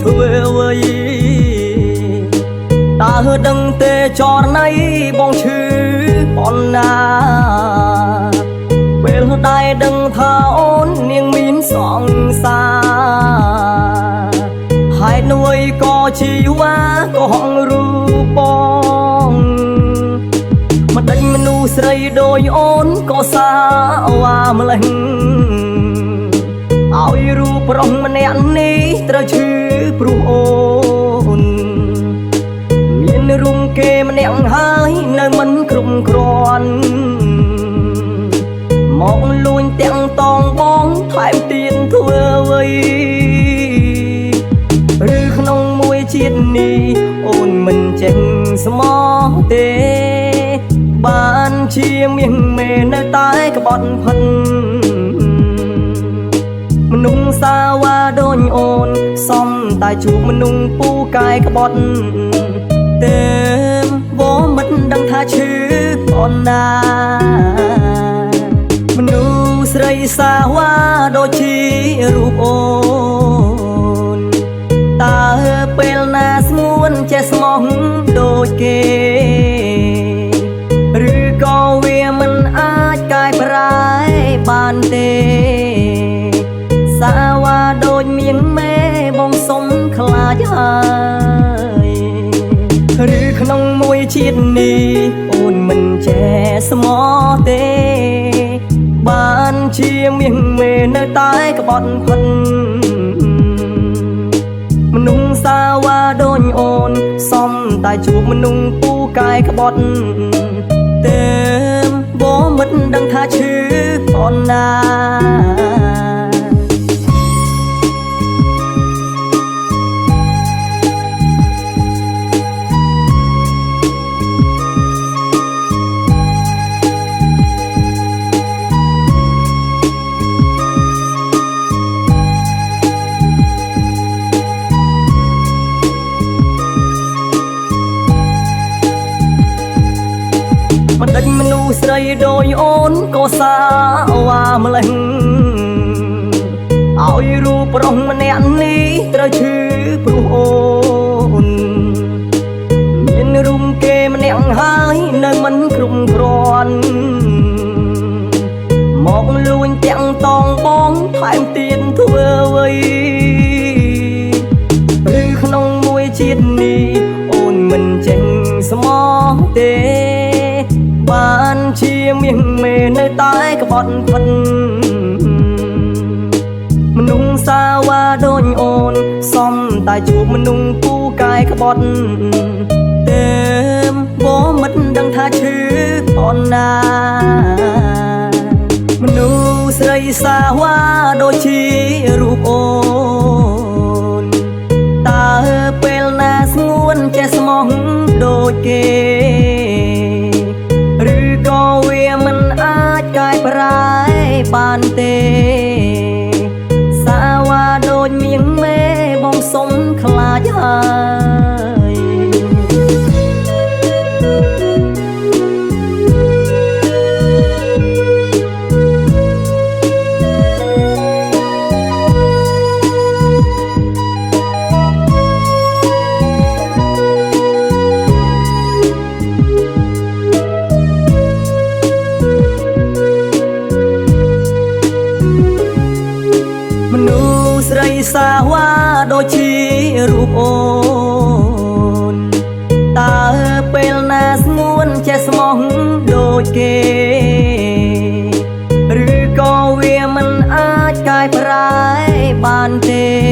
ធ្វើអ្វីតើដឹងទេចរណៃបងឈឺប៉ុណ្ណាពេលដែលដឹងថាអូននាងមានសង្សារហេតុអ្វីក៏ជីវ៉ាក៏ហងរូបបងមិនដេញមនុស្សស្រីដូចអូនក៏សាវ៉ាម្លេះឲ្យរូបប្រុសម្នាក់នេះត្រូវឈឺព្រោះអូនមានរុំគេម្នាក់ហើយនៅមិនគ្រប់គ្រាន់មកលួចទាំងតងបងថែមទៀតធ្វើអ្វីឬក្នុងមួយជាតិនេះអូនមិនចេះស្មោះទេបានជាមាសមេនៅតែក្បត់ផិនមនុស្សសាវ៉ាដូចអូនសំតែជួបមនុស្សពូកែក្បត់ទេវមិនដឹងថាឈឺប៉ុណ្ណាមនុស្សស្រីសាវ៉ាដូចជារូបអូនតើពេលណាស្ងួនចេះស្មោះដូចគេឬក៏វាមិនអាចកែប្រែបានទេសាវ៉ាដូចមានមេបងសុំខ្លាចហើយឬក្នុងមួយជាតិនេះអូនមិនចេះស្មោះទេបានជាមាសមេនៅតែក្បត់ផិនមនុស្សសាវ៉ាដូចអូនសំតែជួបមនុស្សពូកែក្បត់ទេបងមិនដឹងថាឈឺប៉ុណ្ណាមិនដេញមនុស្សស្រីដូចអូនក៏សាវ៉ាម្លេះឲ្យរូបប្រុសម្នាក់នេះត្រូវឈឺព្រោះអូនមានរុំគេម្នាក់ហើយនៅមិនគ្រប់គ្រាន់មកលួចទាំងតងបងថែមទៀតធ្វើអ្វីឬក្នុងមួយជាតិនេះអូនមិនចេះស្មោះទេបានជាមាសមេនៅតែក្បត់ផិនមនុស្សសាវ៉ាដូចអូនសំតែជួបមនុស្សពូកែក្បត់ទេបងមិនដឹងថាឈឺប៉ុណ្ណាមនុស្សស្រីសាវ៉ាដូចជារូបអូនតើពេលណាស្ងួនចេះស្មោះដូចគេឬក៏វាមិនអាចកែប្រែបានទេសាវ៉ាដូចមានមេបងសុំខ្លាចហើយមនុស្សស្រីសាវ៉ាដូចជារូបអូនតើពេលណាស្ងួនចេះស្មោះដូចគេឬក៏វាមិនអាចកែប្រែបានទេ